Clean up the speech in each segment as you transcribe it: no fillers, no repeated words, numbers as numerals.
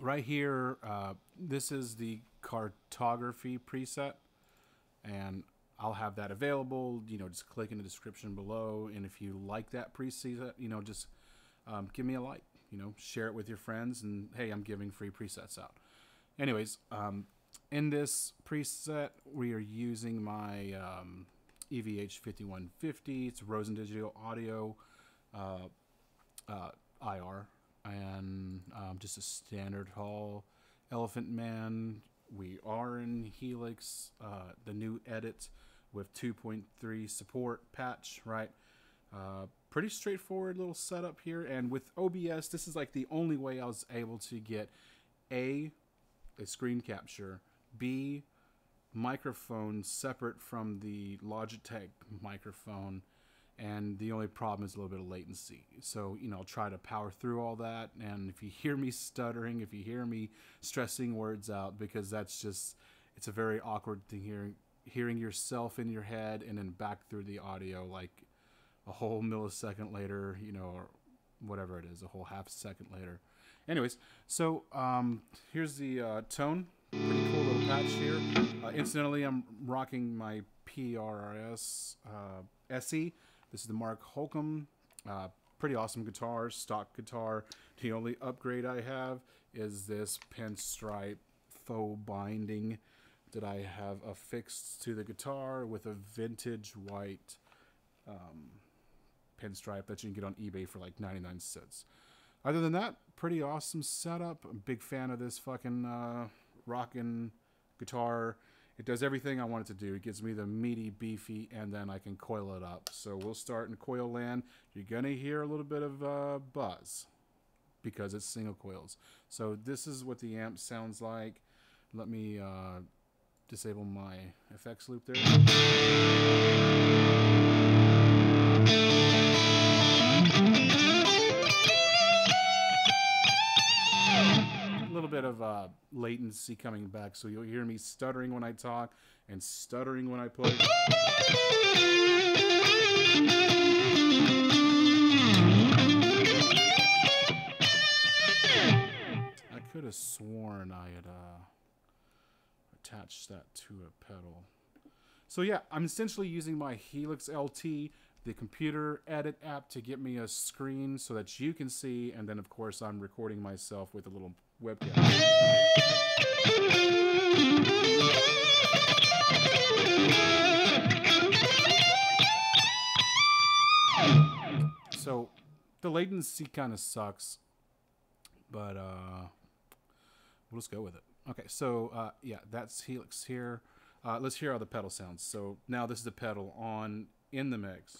right here, this is the cartography preset, and I'll have that available. You know, just click in the description below, and if you like that preset, you know, just give me a like. You know, share it with your friends, and hey, I'm giving free presets out. Anyways, in this preset, we are using my EVH 5150. It's Rosen Digital Audio IR, and just a standard Hall Elephant Man. We are in HELIX, the new edit with 2.3 support patch, right? Pretty straightforward little setup here, and with OBS, this is like the only way I was able to get a screen capture, B, microphone separate from the Logitech microphone, and the only problem is a little bit of latency. So, you know, I'll try to power through all that, and if you hear me stuttering, if you hear me stressing words out, because that's just, it's a very awkward thing hearing yourself in your head and then back through the audio like a whole millisecond later, you know, or whatever it is, a whole half second later. Anyways, so here's the tone. Pretty cool little patch here. Incidentally, I'm rocking my PRS SE. This is the Mark Holcomb. Pretty awesome guitar, stock guitar. The only upgrade I have is this pinstripe faux binding that I have affixed to the guitar with a vintage white pinstripe that you can get on eBay for like 99 cents. Other than that, pretty awesome setup. I'm a big fan of this fucking rockin' guitar. It does everything I want it to do. It gives me the meaty, beefy, and then I can coil it up. So we'll start in coil land. You're gonna hear a little bit of buzz because it's single coils. So this is what the amp sounds like. Let me disable my effects loop there. A little bit of latency coming back, so you'll hear me stuttering when I talk and stuttering when I play. I could have sworn I had attached that to a pedal. So yeah, I'm essentially using my HELIX LT, the computer edit app, to get me a screen so that you can see, and then of course I'm recording myself with a little webcam. So the latency kind of sucks, but we'll just go with it. Okay, so yeah, that's HELIX here. Let's hear how the pedal sounds. So now this is the pedal on in the mix.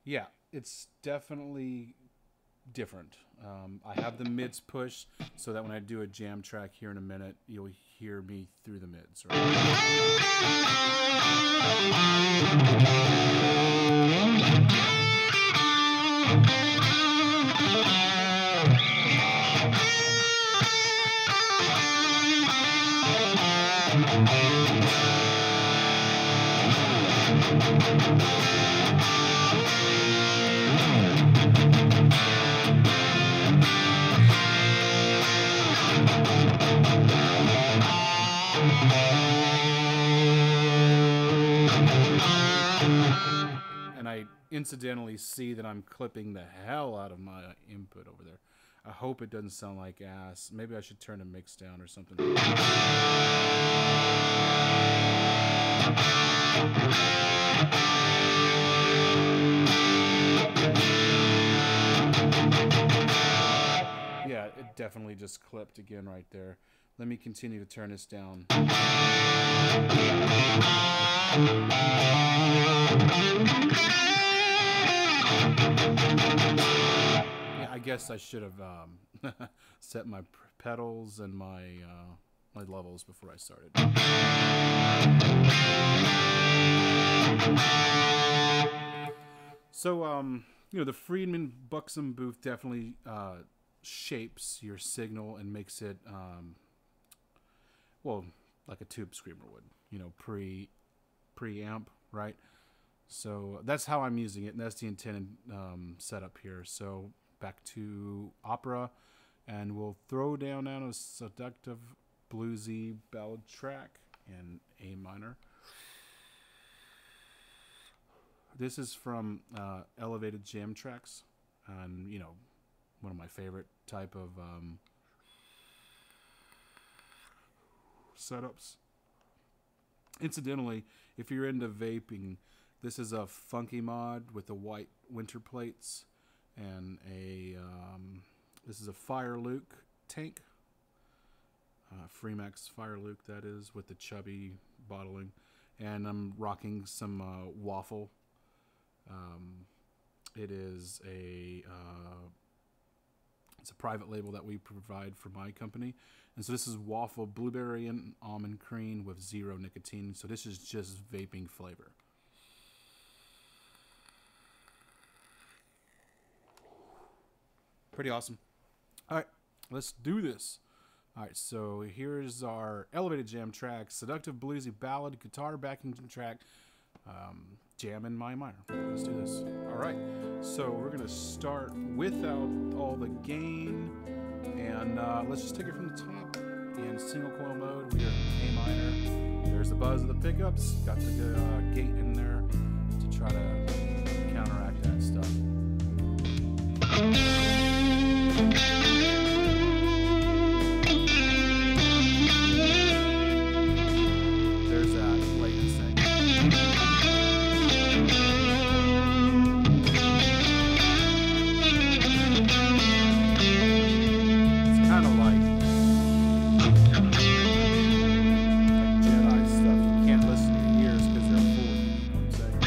Yeah, it's definitely different. I have the mids pushed so that when I do a jam track here in a minute, you'll hear me through the mids. Right? And I incidentally see that I'm clipping the hell out of my input over there. I hope it doesn't sound like ass. Maybe I should turn the mix down or something. Yeah, it definitely just clipped again right there. Let me continue to turn this down. Yeah, I guess I should have set my pedals and my my levels before I started. So you know, the Friedman BUXOM booth definitely shapes your signal and makes it, well, like a tube screamer would, you know, preamp, right? So that's how I'm using it, and that's the intended setup here. So back to opera, and we'll throw down on a seductive bluesy ballad track in A minor. This is from Elevated Jam Tracks, and you know, one of my favorite type of setups. Incidentally, if you're into vaping, this is a funky mod with the white winter plates and a this is a Fire Luke tank, Freemax Fire Luke that is, with the chubby bottling, and I'm rocking some Waffle. It is a it's a private label that we provide for my company, and so this is Waffle Blueberry and Almond Cream with 0 nicotine. So this is just vaping flavor. Pretty awesome. All right, let's do this. All right, so here's our Elevated Jam track, seductive bluesy ballad, guitar backing track, jam in my minor. Let's do this. All right, so we're gonna start without all the gain, and let's just take it from the top in single coil mode. We are in A minor. There's the buzz of the pickups. Got the gate in there to try to counteract that stuff. There's that latency. It's kind of like Jedi stuff. You can't listen to your ears because they're full. You know what I'm saying?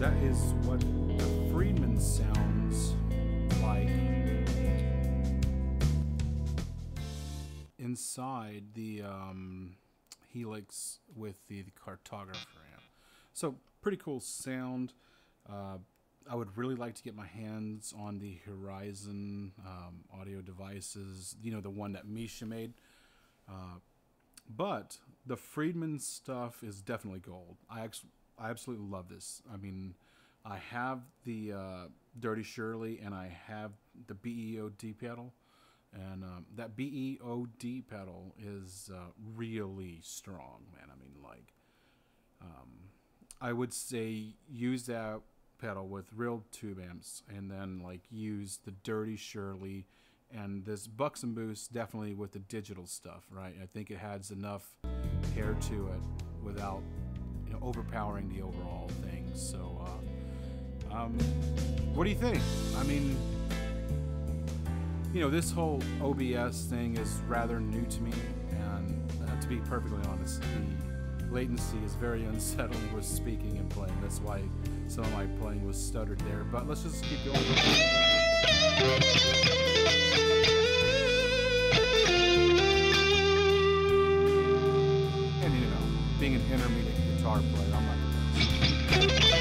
that is what the Friedman sounds like inside the HELIX with the cartographer amp. So pretty cool sound. I would really like to get my hands on the Horizon audio devices, you know, the one that Misha made. But the Friedman stuff is definitely gold. I absolutely love this. I mean, I have the Dirty Shirley and I have the BEOD pedal. And that BEOD pedal is really strong, man. I mean, like, I would say use that pedal with real tube amps, and then like use the Dirty Shirley and this BUXOM boost definitely with the digital stuff, right? I think it has enough hair to it without, you know, overpowering the overall thing. So, what do you think? I mean, you know, this whole OBS thing is rather new to me, and to be perfectly honest, the latency is very unsettling with speaking and playing. That's why some of my playing was stuttered there, but let's just keep going. And you know, being an intermediate guitar player, I'm not the best.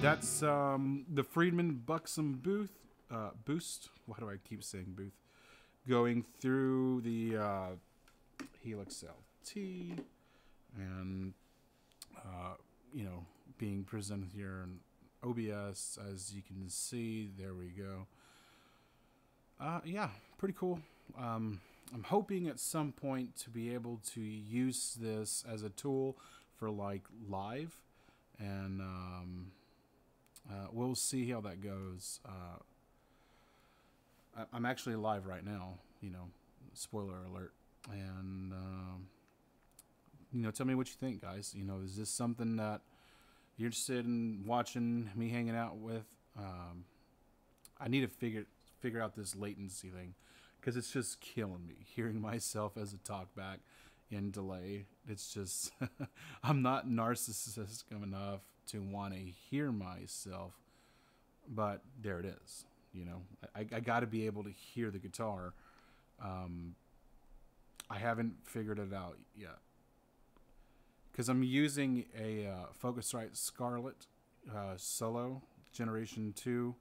That's the Friedman BUXOM boost. Why do I keep saying booth? Going through the HELIX LT, and you know, being presented here in OBS, as you can see. There we go. Yeah, pretty cool. I'm hoping at some point to be able to use this as a tool for like live, and we'll see how that goes. I'm actually live right now, you know, spoiler alert. And you know, tell me what you think, guys. You know, is this something that you're interested in watching me hanging out with? I need to figure out this latency thing, because it's just killing me hearing myself as a talkback in delay. It's just I'm not narcissistic enough to want to hear myself, but there it is. You know, I got to be able to hear the guitar. I haven't figured it out yet, because I'm using a Focusrite Scarlett Solo Generation 2,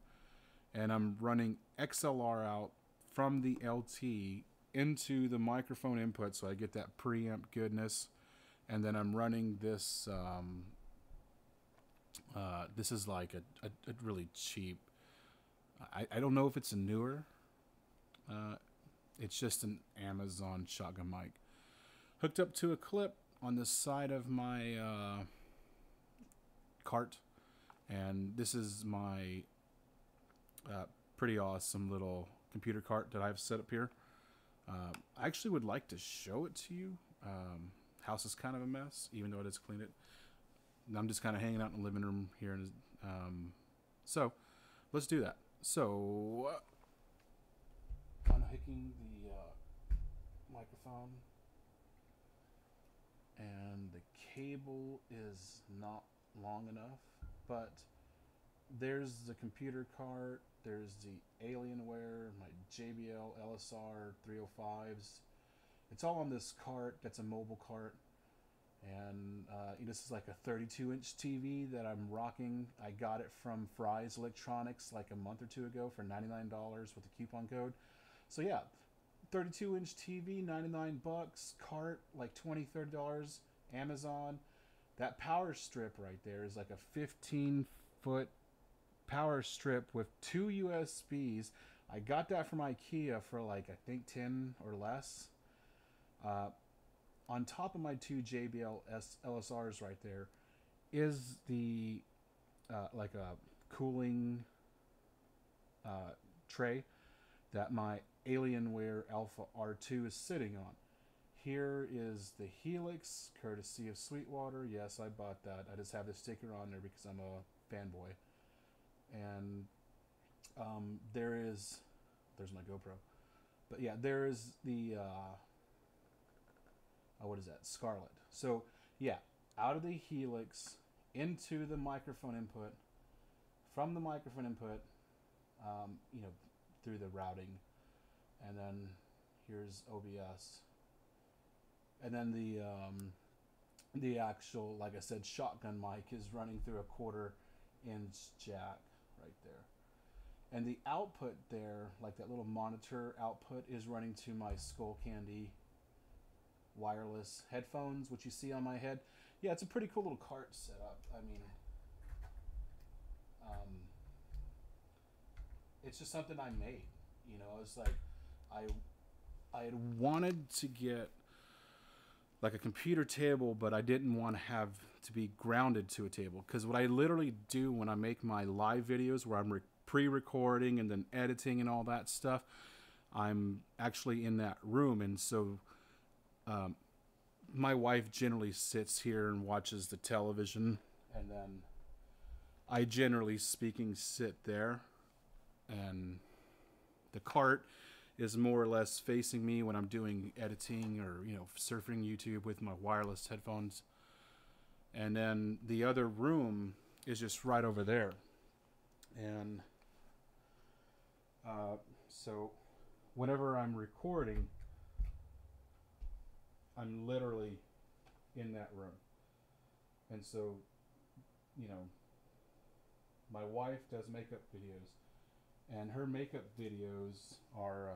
and I'm running XLR out from the LT into the microphone input, so I get that preamp goodness. And then I'm running this this is like a really cheap, I don't know if it's a newer, it's just an Amazon shotgun mic hooked up to a clip on the side of my cart, and this is my pretty awesome little computer cart that I've set up here. I actually would like to show it to you. House is kind of a mess, even though it is clean. I'm just kind of hanging out in the living room here, and so let's do that. So unhooking the microphone, and the cable is not long enough, but there's the computer cart, there's the Alienware, my JBL LSR 305s. It's all on this cart. That's a mobile cart. And this is like a 32-inch TV that I'm rocking. I got it from Fry's Electronics like a month or two ago for $99 with a coupon code. So yeah, 32-inch TV, 99 bucks. Cart like $20-$30. Amazon. That power strip right there is like a 15-foot power strip with 2 USBs. I got that from IKEA for like, I think 10 or less. On top of my 2 JBL LSRs right there is the like a cooling tray that my Alienware Alpha R2 is sitting on. Here is the HELIX, courtesy of Sweetwater. Yes, I bought that. I just have the sticker on there because I'm a fanboy. And there's my GoPro. But yeah, there is the what is that? Scarlett. So yeah, out of the HELIX into the microphone input, from the microphone input, through the routing, and then here's OBS, and then the actual, like I said, shotgun mic is running through a 1/4-inch jack right there. And the output there, like that little monitor output, is running to my Skull Candy wireless headphones, which you see on my head. Yeah, it's a pretty cool little cart setup. I mean, it's just something I made. It's like I had wanted to get like a computer table, but I didn't want to have to be grounded to a table, because what I literally do when I make my live videos where I'm pre-recording and then editing and all that stuff, I'm actually in that room. And so my wife generally sits here and watches the television, and then I, generally speaking, sit there, and the cart is more or less facing me when I'm doing editing or surfing YouTube with my wireless headphones. And then the other room is just right over there. And so whenever I'm recording, I'm literally in that room. And so, my wife does makeup videos, and her makeup videos are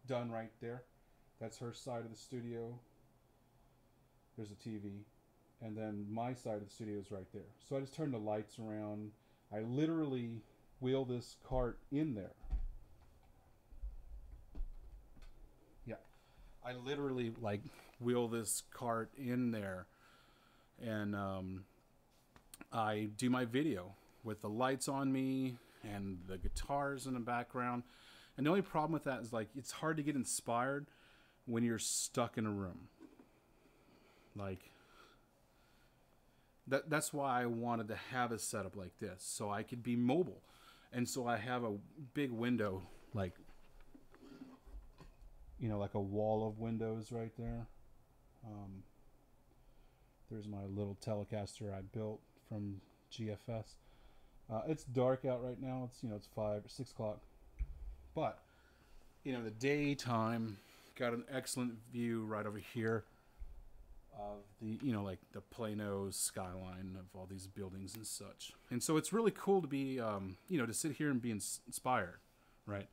done right there. That's her side of the studio. There's a TV. And then my side of the studio is right there. So I just turn the lights around. I literally wheel this cart in there. Yeah. I literally wheel this cart in there, and I do my video with the lights on me and the guitars in the background. And the only problem with that is it's hard to get inspired when you're stuck in a room. That's why I wanted to have a setup like this, so I could be mobile. And so I have a big window, like a wall of windows right there. There's my little Telecaster I built from GFS. It's dark out right now. It's 5 or 6 o'clock. But, the daytime, got an excellent view right over here of the, the Plano skyline of all these buildings and such. And so it's really cool to be, to sit here and be inspired, right?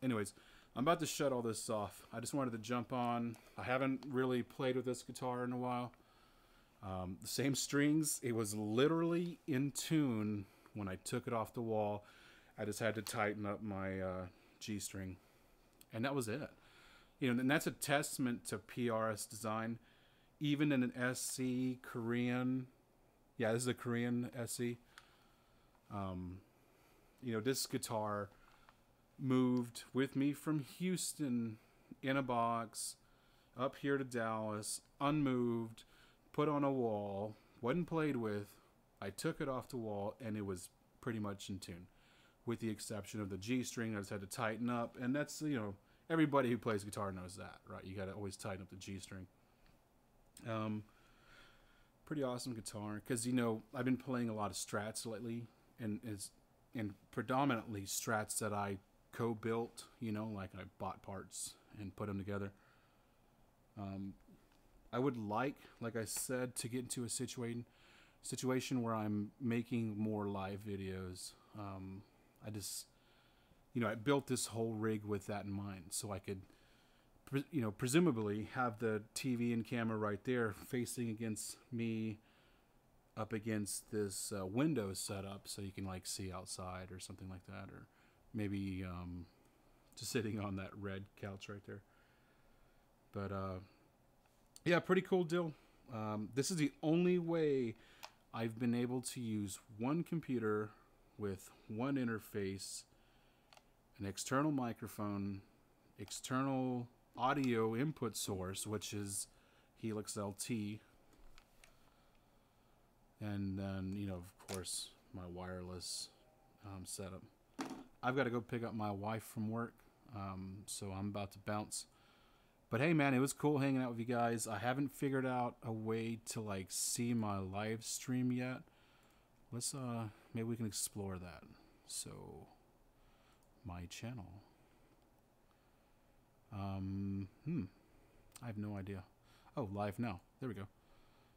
Anyways, I'm about to shut all this off. I just wanted to jump on. I haven't really played with this guitar in a while. The same strings. It was literally in tune when I took it off the wall. I just had to tighten up my G string, and that was it. And that's a testament to PRS design. Even in an SC Korean, Yeah, this is a Korean SE. You know, this guitar moved with me from Houston in a box up here to Dallas, unmoved, put on a wall, wasn't played with. I took it off the wall and it was pretty much in tune, with the exception of the G string. I just had to tighten up, and that's, you know, everybody who plays guitar knows that, right? You got to always tighten up the G string. Pretty awesome guitar, because, you know, I've been playing a lot of Strats lately, and predominantly Strats that I co-built, you know, like I bought parts and put them together. I would like I said, to get into a situation where I'm making more live videos. I just, you know, I built this whole rig with that in mind, so I could, you know, presumably have the TV and camera right there facing against me, up against this window setup, so you can like see outside or something like that, or maybe just sitting on that red couch right there. But yeah, pretty cool deal. This is the only way I've been able to use one computer with one interface, an external microphone, external audio input source, which is HELIX LT, and then, you know, of course, my wireless setup. I've got to go pick up my wife from work, so I'm about to bounce. But hey, man, it was cool hanging out with you guys. I haven't figured out a way to like see my live stream yet. Let's maybe we can explore that. So, my channel. I have no idea. Oh, live now. There we go.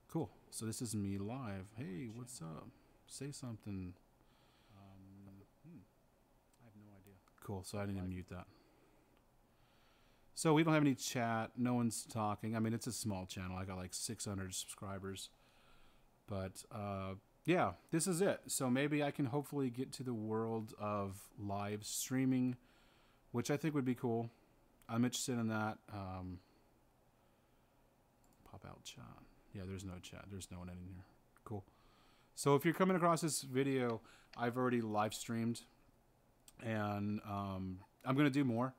Cool. So this is me live. Hey, what's up? Say something. I have no idea. Cool. So I didn't even mute that. So we don't have any chat. No one's talking. I mean, it's a small channel. I got like 600 subscribers. But yeah, this is it. So maybe I can hopefully get to the world of live streaming, which I think would be cool. I'm interested in that. Pop out chat. Yeah, there's no chat. There's no one in here. Cool. So if you're coming across this video, I've already live streamed, and I'm going to do more.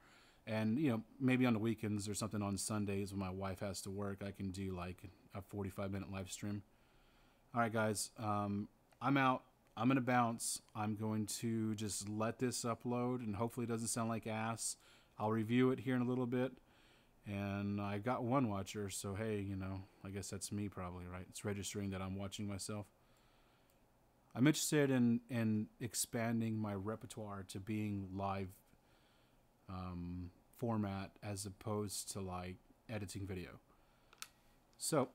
And, you know, maybe on the weekends or something, on Sundays when my wife has to work, I can do like a 45-minute live stream. All right, guys, I'm out. I'm going to bounce. I'm going to just let this upload, and hopefully it doesn't sound like ass. I'll review it here in a little bit. And I got one watcher, so hey, you know, I guess that's me probably, right? It's registering that I'm watching myself. I'm interested in expanding my repertoire to being live format as opposed to like editing video. So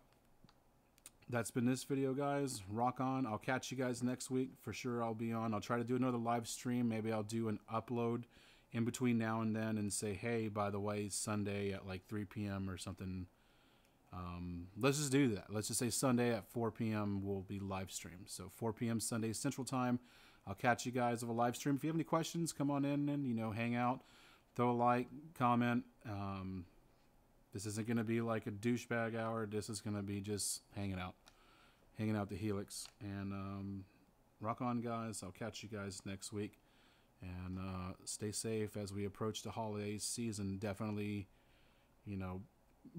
that's been this video, guys. Rock on. I'll catch you guys next week for sure. I'll be on. I'll try to do another live stream. Maybe I'll do an upload in between now and then and say, hey, by the way, Sunday at like 3 p.m. or something. Let's just do that. Let's just say Sunday at 4 p.m. will be live stream. So 4 p.m. Sunday Central Time. I'll catch you guys of a live stream. If you have any questions, come on in and, you know, hang out. Throw a like, comment. This isn't going to be like a douchebag hour. This is going to be just hanging out the HELIX. And rock on, guys. I'll catch you guys next week. And stay safe as we approach the holiday season. Definitely, you know,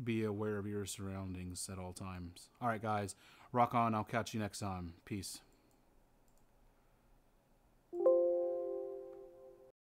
be aware of your surroundings at all times. All right, guys. Rock on. I'll catch you next time. Peace.